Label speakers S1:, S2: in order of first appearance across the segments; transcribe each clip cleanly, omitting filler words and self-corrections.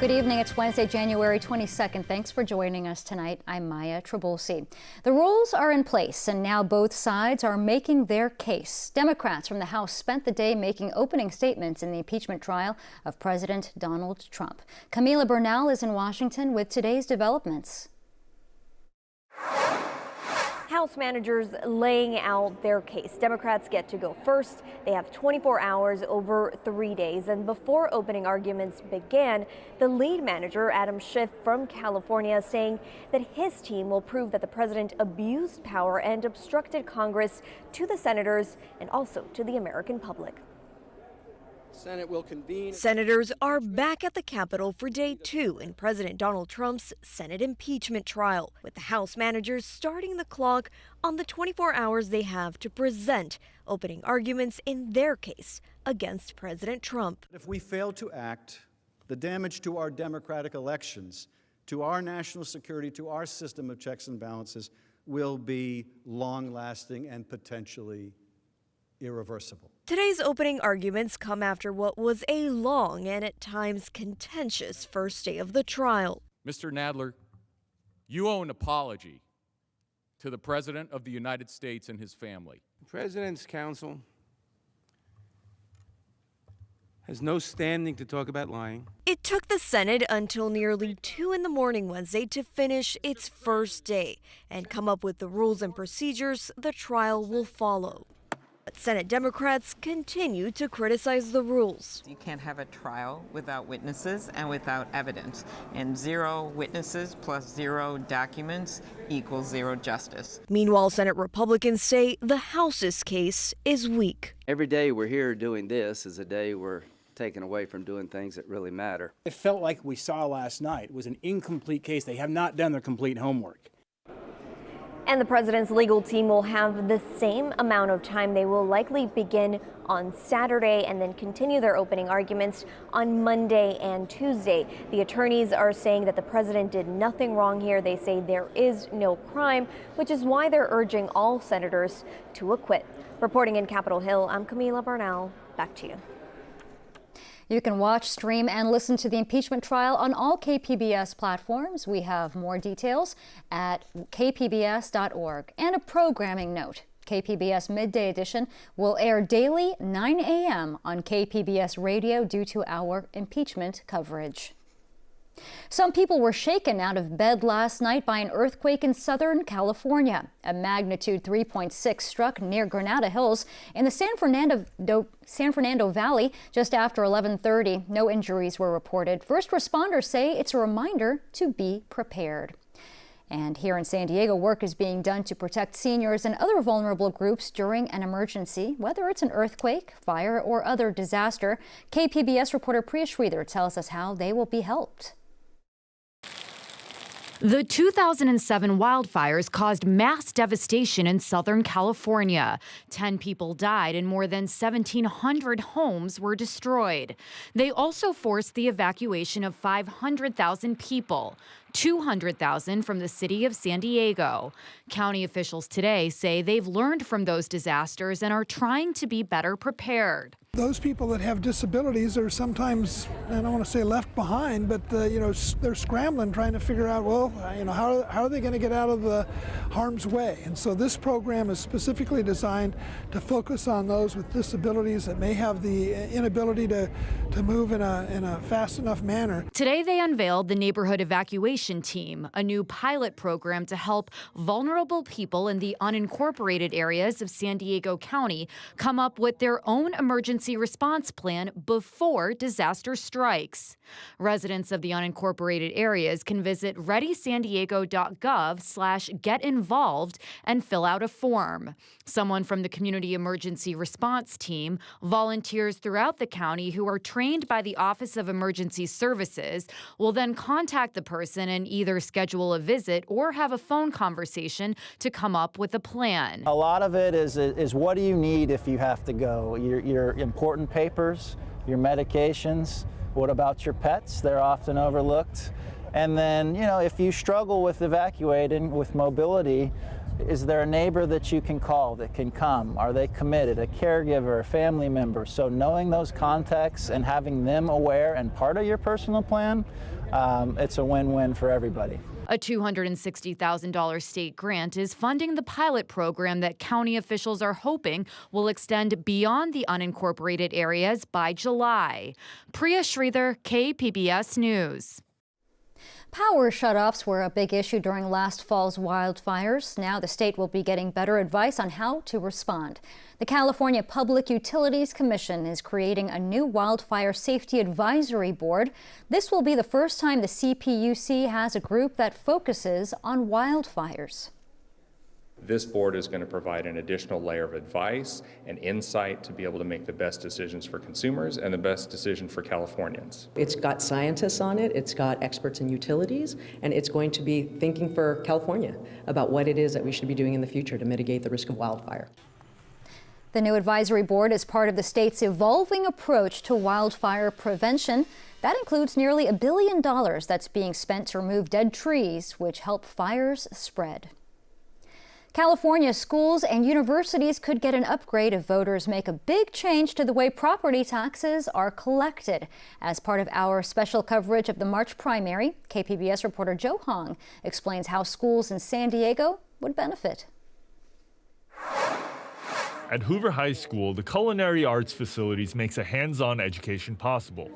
S1: Good evening. It's Wednesday, January 22nd. Thanks for joining us tonight. I'm Maya Trabulsi. The rules are in place, and now both sides are making their case. Democrats from the House spent the day making opening statements in the impeachment trial of President Donald Trump. Camila Bernal is in Washington with today's developments.
S2: House managers laying out their case. Democrats get to go first. They have 24 hours over 3 days. And before opening arguments began, the lead manager, Adam Schiff from California, saying that his team will prove that the president abused power and obstructed Congress to the senators and also to the American public.
S3: Senate will convene.
S2: Senators are back at the Capitol for day 2 in President Donald Trump's Senate impeachment trial, with the House managers starting the clock on the 24 hours they have to present opening arguments in their case against President Trump.
S4: If we fail to act, the damage to our democratic elections, to our national security, to our system of checks and balances will be long-lasting and potentially irreversible.
S2: Today's opening arguments come after what was a long and at times contentious first day of the trial.
S5: Mr. Nadler, you owe an apology to the President of the United States and his family.
S3: The President's counsel has no standing to talk about lying.
S2: It took the Senate until nearly 2 in the morning Wednesday to finish its first day and come up with the rules and procedures the trial will follow. But Senate Democrats continue to criticize the rules.
S6: You can't have a trial without witnesses and without evidence. And 0 witnesses plus 0 documents equals 0 justice.
S2: Meanwhile, Senate Republicans say the House's case is weak.
S7: Every day we're here doing this is a day we're taken away from doing things that really matter.
S8: It felt like we saw last night was an incomplete case. They have not done their complete homework.
S2: And the president's legal team will have the same amount of time. They will likely begin on Saturday and then continue their opening arguments on Monday and Tuesday. The attorneys are saying that the president did nothing wrong here. They say there is no crime, which is why they're urging all senators to acquit. Reporting in Capitol Hill, I'm Camila Bernal. Back to you.
S1: You can watch, stream, and listen to the impeachment trial on all KPBS platforms. We have more details at kpbs.org. And a programming note. KPBS Midday Edition will air daily 9 a.m. on KPBS Radio due to our impeachment coverage. Some people were shaken out of bed last night by an earthquake in Southern California. A magnitude 3.6 struck near Granada Hills in the San Fernando Valley just after 11:30. No injuries were reported. First responders say it's a reminder to be prepared. And here in San Diego, work is being done to protect seniors and other vulnerable groups during an emergency, whether it's an earthquake, fire, or other disaster. KPBS reporter Priya Sridhar tells us how they will be helped.
S9: The 2007 wildfires caused mass devastation in Southern California. 10 people died and more than 1,700 homes were destroyed. They also forced the evacuation of 500,000 people, 200,000 from the city of San Diego. County officials today say they've learned from those disasters and are trying to be better prepared.
S10: Those people that have disabilities are sometimes, I don't want to say left behind, but they're scrambling trying to figure out, well, how are they going to get out of the harm's way? And so this program is specifically designed to focus on those with disabilities that may have the inability to move in a fast enough manner.
S9: Today they unveiled the Neighborhood Evacuation Team, a new pilot program to help vulnerable people in the unincorporated areas of San Diego County come up with their own emergency response plan before disaster strikes. Residents of the unincorporated areas can visit readysandiego.gov/get-involved and fill out a form. Someone from the Community Emergency Response Team, volunteers throughout the county who are trained by the Office of Emergency Services, will then contact the person and either schedule a visit or have a phone conversation to come up with a plan.
S11: A lot of it is what do you need if you have to go? Your important papers, your medications. What about your pets? They're often overlooked. And then, if you struggle with evacuating, with mobility, Is there a neighbor that you can call that can come? Are they committed? A caregiver, a family member? So knowing those contexts and having them aware and part of your personal plan, it's a win-win for everybody.
S9: A $260,000 state grant is funding the pilot program that county officials are hoping will extend beyond the unincorporated areas by July. Priya Sridhar, KPBS News.
S1: Power shutoffs were a big issue during last fall's wildfires. Now the state will be getting better advice on how to respond. The California Public Utilities Commission is creating a new wildfire safety advisory board. This will be the first time the CPUC has a group that focuses on wildfires.
S12: This board is going to provide an additional layer of advice and insight to be able to make the best decisions for consumers and the best decision for Californians.
S13: It's got scientists on it, it's got experts in utilities, and it's going to be thinking for California about what it is that we should be doing in the future to mitigate the risk of wildfire.
S1: The new advisory board is part of the state's evolving approach to wildfire prevention. That includes nearly $1 billion that's being spent to remove dead trees, which help fires spread. California schools and universities could get an upgrade if voters make a big change to the way property taxes are collected. As part of our special coverage of the March primary, KPBS reporter Joe Hong explains how schools in San Diego would benefit.
S14: At Hoover High School, the culinary arts facilities makes a hands-on education possible.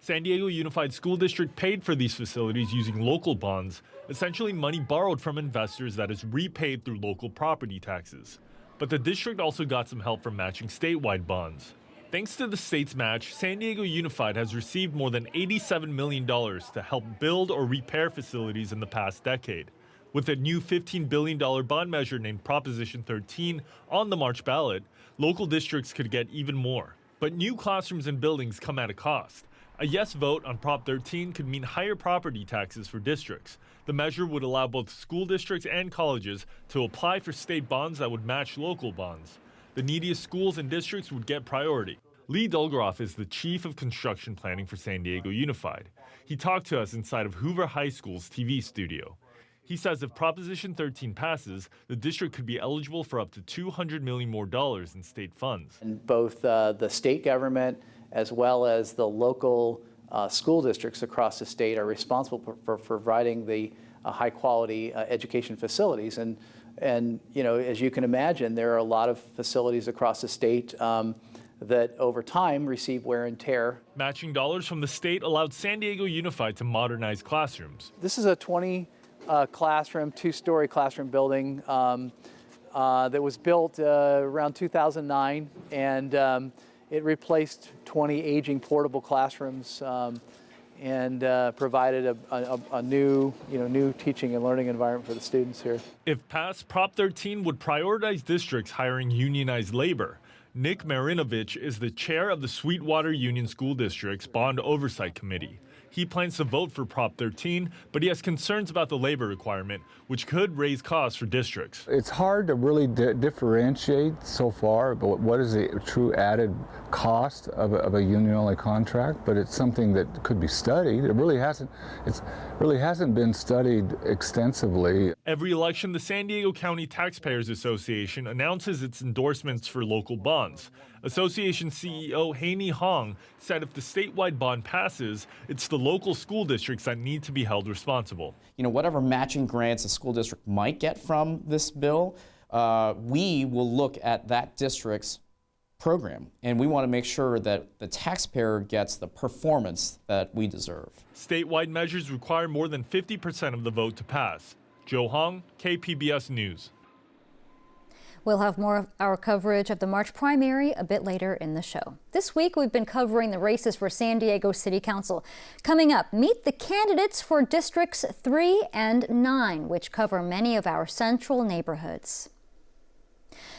S14: San Diego Unified School District paid for these facilities using local bonds, essentially money borrowed from investors that is repaid through local property taxes. But the district also got some help from matching statewide bonds. Thanks to the state's match, San Diego Unified has received more than $87 million to help build or repair facilities in the past decade. With a new $15 billion bond measure named Proposition 13 on the March ballot, local districts could get even more. But new classrooms and buildings come at a cost. A yes vote on Prop 13 could mean higher property taxes for districts. The measure would allow both school districts and colleges to apply for state bonds that would match local bonds. The neediest schools and districts would get priority. Lee Dolgaroff is the chief of construction planning for San Diego Unified. He talked to us inside of Hoover High School's TV studio. He says if Proposition 13 passes, the district could be eligible for up to $200 million more in state funds.
S11: And both the state government as well as the local school districts across the state are responsible for providing the high-quality education facilities. And you know, as you can imagine, there are a lot of facilities across the state that over time receive wear and tear.
S14: Matching dollars from the state allowed San Diego Unified to modernize classrooms.
S11: This is a 20-classroom, two-story classroom building that was built around 2009, and it replaced 20 aging portable classrooms and provided a new teaching and learning environment for the students here.
S14: If passed, Prop 13 would prioritize districts hiring unionized labor. Nick Marinovich is the chair of the Sweetwater Union School District's Bond Oversight Committee. He plans to vote for Prop 13, but he has concerns about the labor requirement, which could raise costs for districts.
S15: It's hard to really differentiate so far about what is the true added cost of a union-only contract, but it's something that could be studied. It really hasn't been studied extensively.
S14: Every election, the San Diego County Taxpayers Association announces its endorsements for local bonds. Association CEO Haney Hong said if the statewide bond passes, it's the local school districts that need to be held responsible.
S16: You know, whatever matching grants a school district might get from this bill, we will look at that district's program, and we want to make sure that the taxpayer gets the performance that we deserve.
S14: Statewide measures require more than 50% of the vote to pass. Joe Hong, KPBS News.
S1: We'll have more of our coverage of the March primary a bit later in the show. This week, we've been covering the races for San Diego City Council. Coming up, meet the candidates for Districts 3 and 9, which cover many of our central neighborhoods.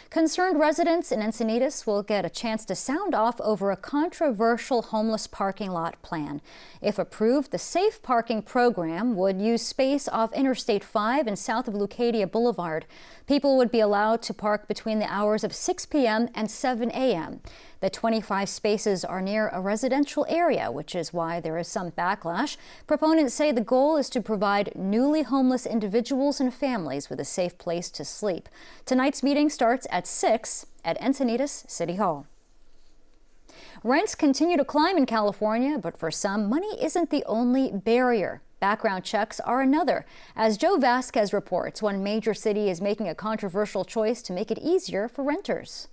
S1: Concerned residents in Encinitas will get a chance to sound off over a controversial homeless parking lot plan. If approved, the Safe Parking program would use space off Interstate 5 and south of Leucadia Boulevard. People would be allowed to park between the hours of 6 p.m. and 7 a.m. The The 25 spaces are near a residential area, which is why there is some backlash. Proponents say the goal is to provide newly homeless individuals and families with a safe place to sleep. Tonight's meeting starts at 6 at Encinitas City Hall. Rents continue to climb in California, but for some, money isn't the only barrier. Background checks are another. As Joe Vasquez reports, one major city is making a controversial choice to make it easier for renters.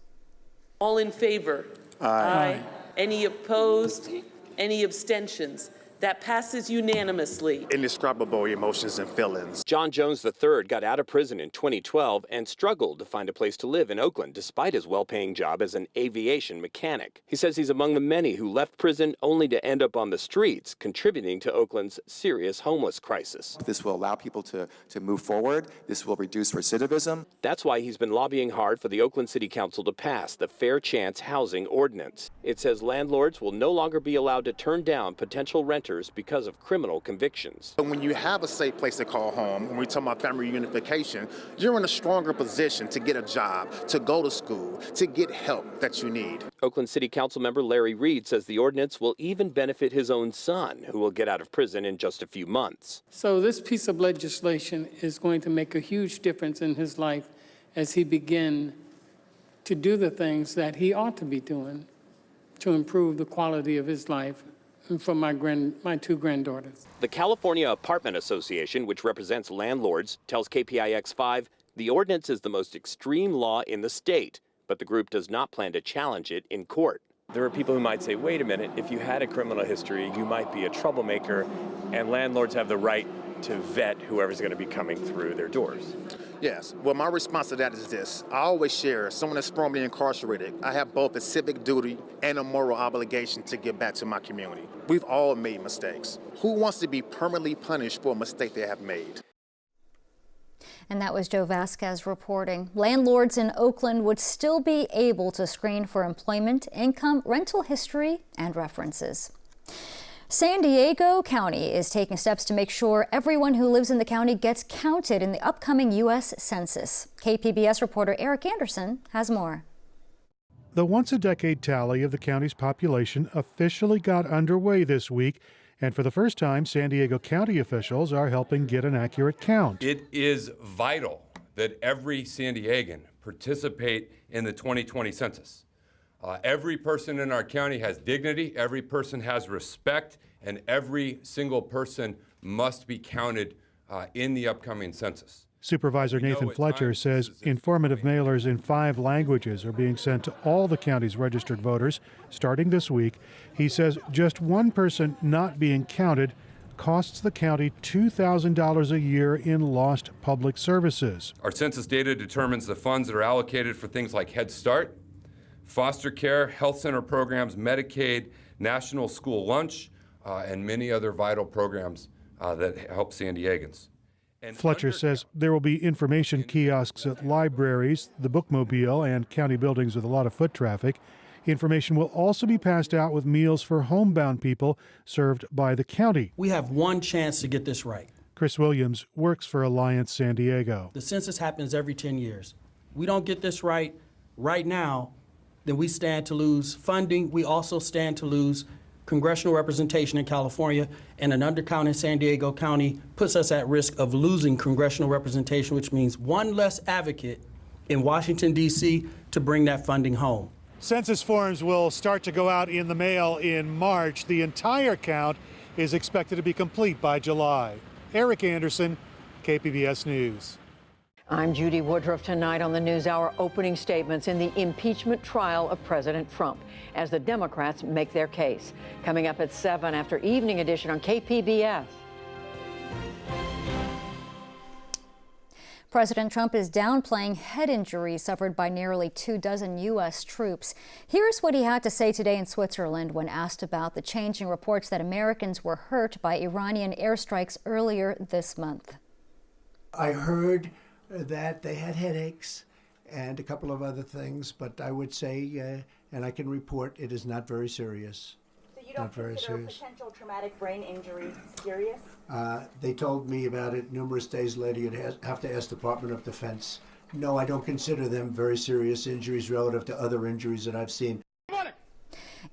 S17: All in favor?
S3: Aye.
S17: Any opposed? Any abstentions? That passes unanimously.
S18: Indescribable emotions and feelings.
S19: John Jones III got out of prison in 2012 and struggled to find a place to live in Oakland despite his well-paying job as an aviation mechanic. He says he's among the many who left prison only to end up on the streets, contributing to Oakland's serious homeless crisis.
S18: This will allow people to move forward. This will reduce recidivism.
S19: That's why he's been lobbying hard for the Oakland City Council to pass the Fair Chance Housing Ordinance. It says landlords will no longer be allowed to turn down potential renters because of criminal convictions.
S18: When you have a safe place to call home, when we talk about family reunification, you're in a stronger position to get a job, to go to school, to get help that you need.
S19: Oakland City Council member Larry Reed says the ordinance will even benefit his own son, who will get out of prison in just a few months.
S17: So this piece of legislation is going to make a huge difference in his life as he begins to do the things that he ought to be doing to improve the quality of his life and for my two granddaughters.
S19: The California Apartment Association, which represents landlords, tells KPIX5 the ordinance is the most extreme law in the state, but the group does not plan to challenge it in court.
S20: There are people who might say, wait a minute, if you had a criminal history, you might be a troublemaker, and landlords have the right to vet whoever's going to be coming through their doors.
S18: Yes. Well, my response to that is this. I always share someone that's formerly incarcerated. I have both a civic duty and a moral obligation to give back to my community. We've all made mistakes. Who wants to be permanently punished for a mistake they have made?
S1: And that was Joe Vasquez reporting. Landlords in Oakland would still be able to screen for employment, income, rental history, and references. San Diego County is taking steps to make sure everyone who lives in the county gets counted in the upcoming U.S. Census. KPBS reporter Eric Anderson has more.
S21: The once-a-decade tally of the county's population officially got underway this week, and for the first time, San Diego County officials are helping get an accurate count.
S22: It is vital that every San Diegan participate in the 2020 census. Every person in our county has dignity, every person has respect, and every single person must be counted in the upcoming census.
S21: Supervisor Nathan Fletcher says informative mailers in 5 languages are being sent to all the county's registered voters starting this week. He says just one person not being counted costs the county $2,000 a year in lost public services.
S22: Our census data determines the funds that are allocated for things like Head Start, foster care, health center programs, Medicaid, National School Lunch, and many other vital programs that help San Diegans.
S21: Fletcher says there will be information kiosks at libraries, the bookmobile, and county buildings with a lot of foot traffic. Information will also be passed out with meals for homebound people served by the county.
S23: We have one chance to get this right.
S21: Chris Williams works for Alliance San Diego.
S23: The census happens every 10 years. We don't get this right now, then we stand to lose funding. We also stand to lose congressional representation in California, and an undercount in San Diego County puts us at risk of losing congressional representation, which means one less advocate in Washington, D.C. to bring that funding home.
S21: Census forms will start to go out in the mail in March. The entire count is expected to be complete by July. Eric Anderson, KPBS News.
S24: I'm Judy Woodruff. Tonight on the NewsHour, opening statements in the impeachment trial of President Trump as the Democrats make their case. Coming up at 7 after Evening Edition on KPBS.
S1: President Trump is downplaying head injuries suffered by nearly 24 U.S. troops. Here's what he had to say today in Switzerland when asked about the changing reports that Americans were hurt by Iranian airstrikes earlier this month.
S25: I heard that they had headaches and a couple of other things, but I would say, and I can report, it is not very serious.
S26: So you don't consider potential traumatic brain injuries serious?
S25: They told me about it numerous days later. You'd have to ask Department of Defense. No, I don't consider them very serious injuries relative to other injuries that I've seen.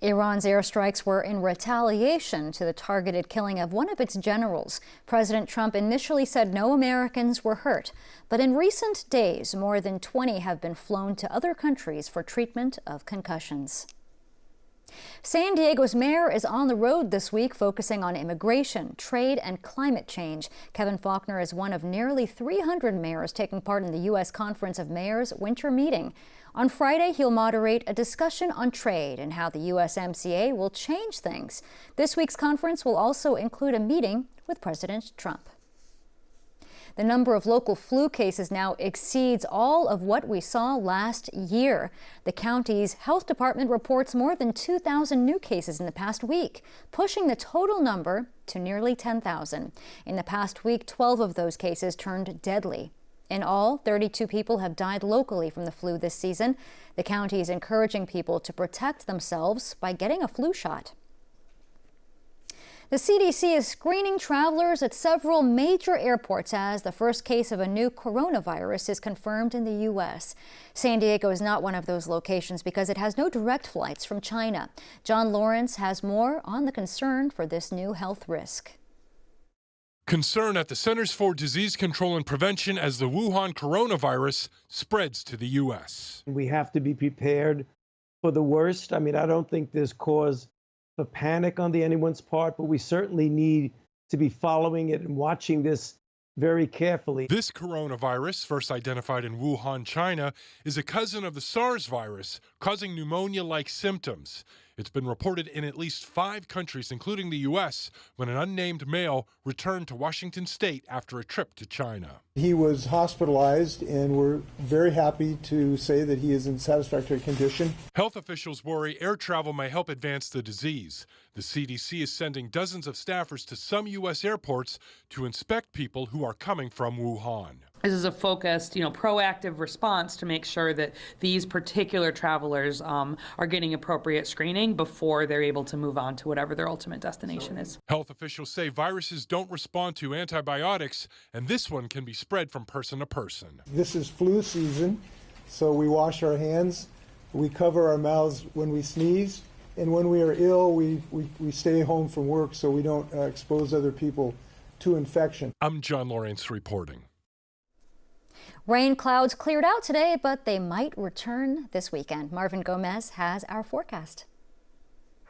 S1: Iran's airstrikes were in retaliation to the targeted killing of one of its generals. President Trump initially said no Americans were hurt, but in recent days, more than 20 have been flown to other countries for treatment of concussions. San Diego's mayor is on the road this week, focusing on immigration, trade, and climate change. Kevin Faulkner is one of nearly 300 mayors taking part in the U.S. Conference of Mayors winter meeting. On Friday, he'll moderate a discussion on trade and how the USMCA will change things. This week's conference will also include a meeting with President Trump. The number of local flu cases now exceeds all of what we saw last year. The county's health department reports more than 2,000 new cases in the past week, pushing the total number to nearly 10,000. In the past week, 12 of those cases turned deadly. In all, 32 people have died locally from the flu this season. The county is encouraging people to protect themselves by getting a flu shot. The CDC is screening travelers at several major airports as the first case of a new coronavirus is confirmed in the U.S. San Diego is not one of those locations because it has no direct flights from China. John Lawrence has more on the concern for this new health risk.
S2: Concern at the Centers for Disease Control and Prevention as the Wuhan coronavirus spreads to the U.S.
S4: We have to be prepared for the worst. I mean, I don't think there's cause for panic on anyone's part, but we certainly need to be following it and watching this very carefully.
S2: This coronavirus, first identified in Wuhan, China, is a cousin of the SARS virus, causing pneumonia-like symptoms. It's been reported in at least 5 countries, including the U.S., when an unnamed male returned to Washington state after a trip to China.
S5: He was hospitalized, and we're very happy to say that he is in satisfactory condition.
S2: Health officials worry air travel may help advance the disease. The CDC is sending dozens of staffers to some U.S. airports to inspect people who are coming from Wuhan.
S6: This is a focused, proactive response to make sure that these particular travelers are getting appropriate screening before they're able to move on to whatever their ultimate destination is.
S2: Health officials say viruses don't respond to antibiotics, and this one can be spread from person to person.
S5: This is flu season, so we wash our hands, we cover our mouths when we sneeze, and when we are ill, we stay home from work so we don't expose other people to infection.
S2: I'm John Lawrence reporting.
S1: Rain clouds cleared out today, but they might return this weekend. Marvin Gomez has our forecast.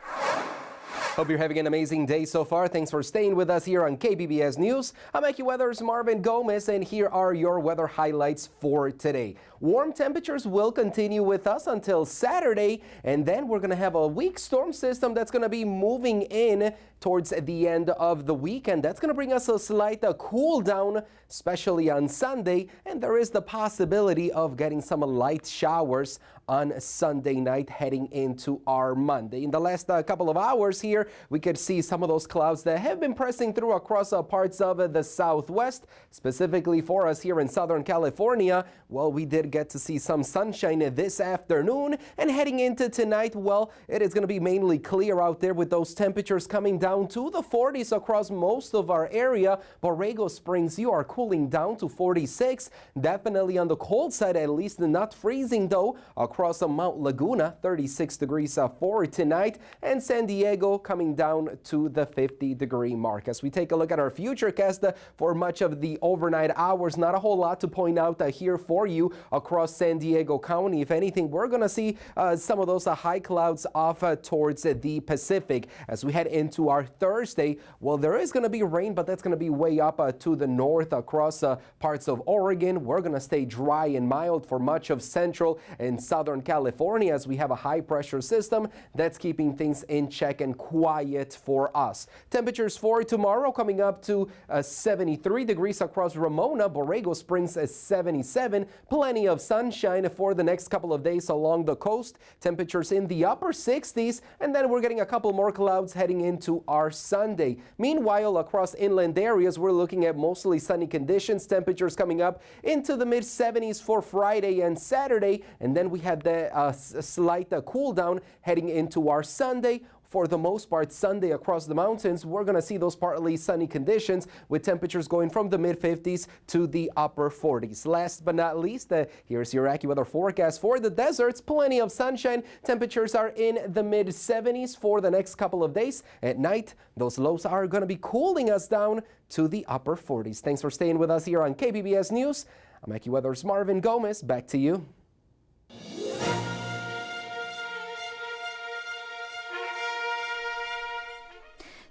S7: Hope you're having an amazing day so far. Thanks for staying with us here on KPBS News. I'm AccuWeather's Marvin Gomez, and here are your weather highlights for today. Warm temperatures will continue with us until Saturday, and then we're going to have a weak storm system that's going to be moving in towards the end of the weekend. That's going to bring us a slight cool down, especially on Sunday, and there is the possibility of getting some light showers on Sunday night heading into our Monday. In the last couple of hours here, we could see some of those clouds that have been pressing through across parts of the southwest, specifically for us here in Southern California. Well, we did get to see some sunshine this afternoon, and heading into tonight, well, it is going to be mainly clear out there with those temperatures coming down to the 40s across most of our area. Borrego Springs, you are cooling down to 46. Definitely on the cold side, at least not freezing though. Across Mount Laguna, 36 degrees for tonight, and San Diego coming down to the 50-degree mark. As we take a look at our futurecast for much of the overnight hours, not a whole lot to point out here for you across San Diego County. If anything, we're going to see some of those high clouds off towards the Pacific. As we head into our Thursday, well, there is going to be rain, but that's going to be way up to the north across parts of Oregon. We're going to stay dry and mild for much of central and southern California as we have a high pressure system that's keeping things in check and quiet for us. Temperatures for tomorrow coming up to 73 degrees across Ramona. Borrego Springs is 77. Plenty of sunshine for the next couple of days along the coast. Temperatures in the upper 60s, and then we're getting a couple more clouds heading into our Sunday. Meanwhile, across inland areas, we're looking at mostly sunny conditions. Temperatures coming up into the mid 70s for Friday and Saturday, and then we had the slight cool down heading into our Sunday. For the most part, Sunday across the mountains, we're going to see those partly sunny conditions with temperatures going from the mid-50s to the upper 40s. Last but not least, here's your AccuWeather forecast for the deserts. Plenty of sunshine. Temperatures are in the mid-70s for the next couple of days. At night, those lows are going to be cooling us down to the upper 40s. Thanks for staying with us here on KPBS News. I'm AccuWeather's Marvin Gomez. Back to you.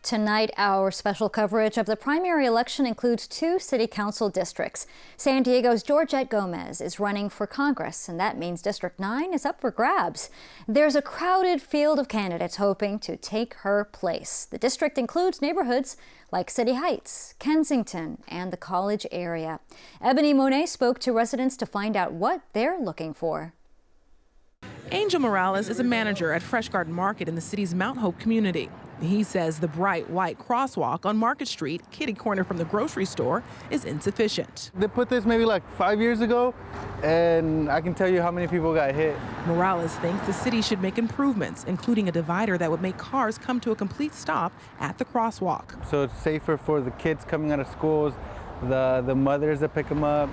S1: Tonight, our special coverage of the primary election includes 2 city council districts. San Diego's Georgette Gomez is running for Congress, and that means District 9 is up for grabs. There's a crowded field of candidates hoping to take her place. The district includes neighborhoods like City Heights, Kensington, and the College area. Ebony Monet spoke to residents to find out what they're looking for.
S8: Angel Morales is a manager at Fresh Garden Market in the city's Mount Hope community. He says the bright white crosswalk on Market Street, kitty corner from the grocery store, is insufficient.
S9: They put this maybe like 5 years ago, and I can tell you how many people got hit.
S8: Morales thinks the city should make improvements, including a divider that would make cars come to a complete stop at the crosswalk.
S9: So it's safer for the kids coming out of schools, the mothers that pick them up.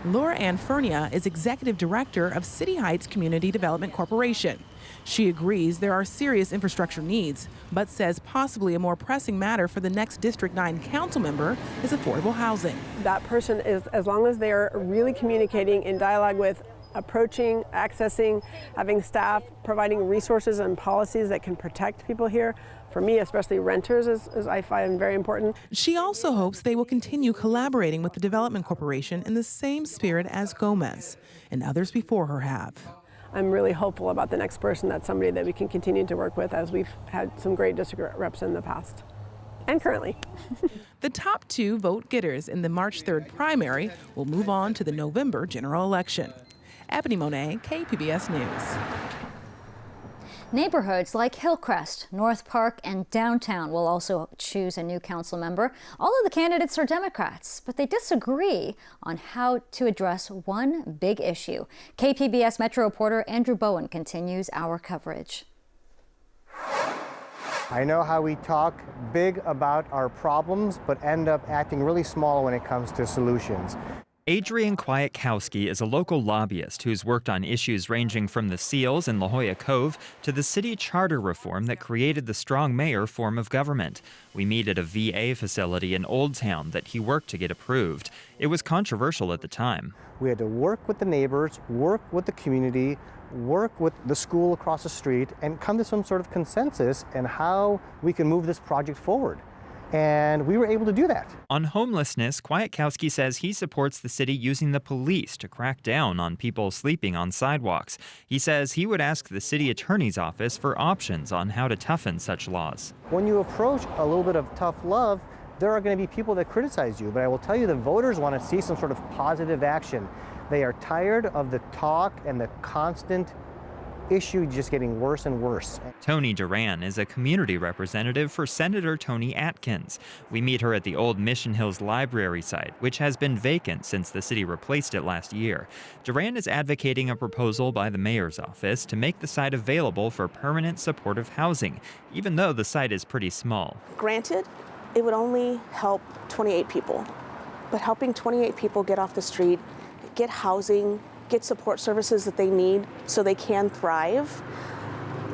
S8: Laura Ann Fernia is executive director of City Heights Community Development Corporation. She agrees there are serious infrastructure needs, but says possibly a more pressing matter for the next District 9 council member is affordable housing.
S10: That person is, as long as they're really communicating in dialogue with, approaching, accessing, having staff, providing resources and policies that can protect people here. For me, especially renters, is I find very important.
S8: She also hopes they will continue collaborating with the Development Corporation in the same spirit as Gomez and others before her have.
S10: I'm really hopeful about the next person. That's somebody that we can continue to work with, as we've had some great district reps in the past and currently.
S8: The top 2 vote getters in the March 3rd primary will move on to the November general election. Ebony Monet, KPBS News.
S1: Neighborhoods like Hillcrest, North Park, and downtown will also choose a new council member. All of the candidates are Democrats, but they disagree on how to address one big issue. KPBS Metro reporter Andrew Bowen continues our coverage.
S11: I know how we talk big about our problems, but end up acting really small when it comes to solutions.
S12: Adrian Kwiatkowski is a local lobbyist who's worked on issues ranging from the seals in La Jolla Cove to the city charter reform that created the strong mayor form of government. We meet at a VA facility in Old Town that he worked to get approved. It was controversial at the time.
S11: We had to work with the neighbors, work with the community, work with the school across the street, and come to some sort of consensus on how we can move this project forward. And we were able to do that.
S12: On homelessness, Kwiatkowski says he supports the city using the police to crack down on people sleeping on sidewalks. He says he would ask the city attorney's office for options on how to toughen such laws.
S11: When you approach a little bit of tough love, there are going to be people that criticize you, but I will tell you the voters want to see some sort of positive action. They are tired of the talk and the constant issue just getting worse and worse.
S12: Tony Duran is a community representative for Senator Tony Atkins. We meet her at the old Mission Hills Library site, which has been vacant since the city replaced it last year. Duran is advocating a proposal by the mayor's office to make the site available for permanent supportive housing, even though the site is pretty small.
S13: Granted, it would only help 28 people, but helping 28 people get off the street, get housing, get support services that they need so they can thrive,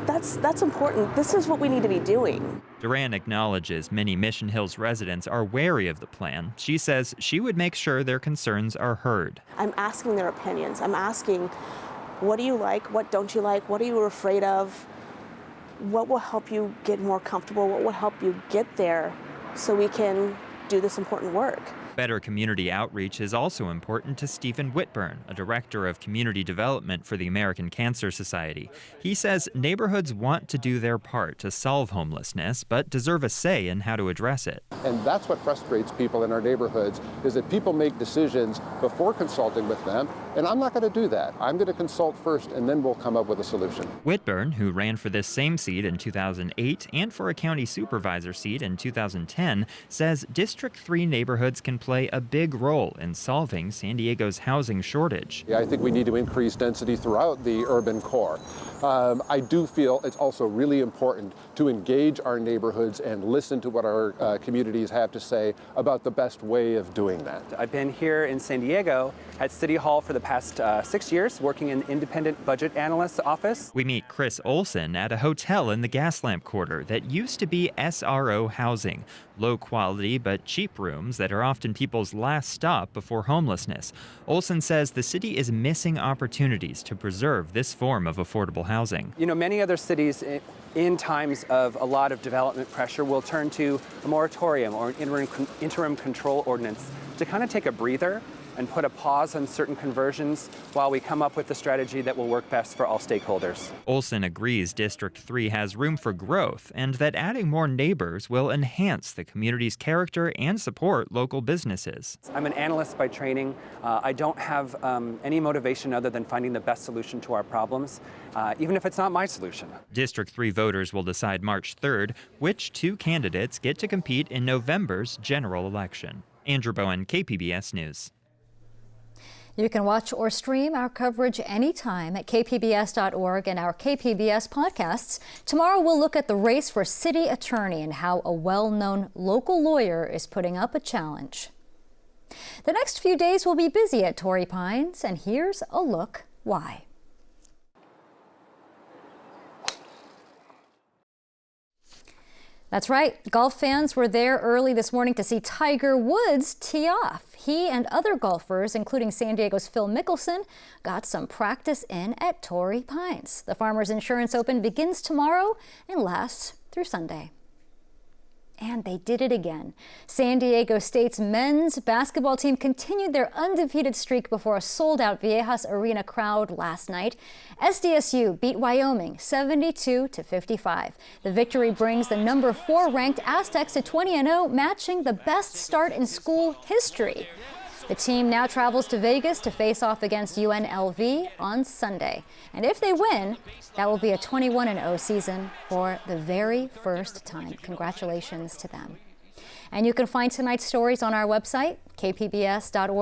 S13: that's important. This is what we need to be doing.
S12: Duran acknowledges many Mission Hills residents are wary of the plan. She says she would make sure their concerns are heard.
S13: I'm asking their opinions. I'm asking, what do you like? What don't you like? What are you afraid of? What will help you get more comfortable? What will help you get there so we can do this important work?
S12: Better community outreach is also important to Stephen Whitburn, a director of community development for the American Cancer Society. He says neighborhoods want to do their part to solve homelessness, but deserve a say in how to address it.
S27: And that's what frustrates people in our neighborhoods, is that people make decisions before consulting with them,
S3: And I'm not going to do that. I'm going to consult first, and then we'll come up with a solution.
S12: Whitburn, who ran for this same seat in 2008 and for a county supervisor seat in 2010, says District 3 neighborhoods can play a big role in solving San Diego's housing shortage.
S3: Yeah, I think we need to increase density throughout the urban core. I do feel it's also really important to engage our neighborhoods and listen to what our communities have to say about the best way of doing that.
S14: I've been here in San Diego at City Hall for the past 6 years, working in the independent budget analyst's office.
S12: We meet Chris Olson at a hotel in the Gaslamp Quarter that used to be SRO housing, low quality but cheap rooms that are often people's last stop before homelessness. Olson says the city is missing opportunities to preserve this form of affordable housing.
S14: You know, many other cities in times of a lot of development pressure will turn to a moratorium or an interim control ordinance to kind of take a breather and put a pause on certain conversions while we come up with the strategy that will work best for all stakeholders.
S12: Olson agrees District 3 has room for growth and that adding more neighbors will enhance the community's character and support local businesses.
S14: I'm an analyst by training. I don't have any motivation other than finding the best solution to our problems, even if it's not my solution.
S12: District 3 voters will decide March 3rd which two candidates get to compete in November's general election. Andrew Bowen, KPBS News.
S1: You can watch or stream our coverage anytime at kpbs.org and our KPBS podcasts. Tomorrow we'll look at the race for city attorney and how a well-known local lawyer is putting up a challenge. The next few days will be busy at Torrey Pines, and here's a look why. That's right. Golf fans were there early this morning to see Tiger Woods tee off. He and other golfers, including San Diego's Phil Mickelson, got some practice in at Torrey Pines. The Farmers Insurance Open begins tomorrow and lasts through Sunday. And they did it again. San Diego State's men's basketball team continued their undefeated streak before a sold-out Viejas Arena crowd last night. SDSU beat Wyoming 72-55. The victory brings the number 4 ranked Aztecs to 20-0, matching the best start in school history. The team now travels to Vegas to face off against UNLV on Sunday. And if they win, that will be a 21-0 season for the very first time. Congratulations to them. And you can find tonight's stories on our website, kpbs.org.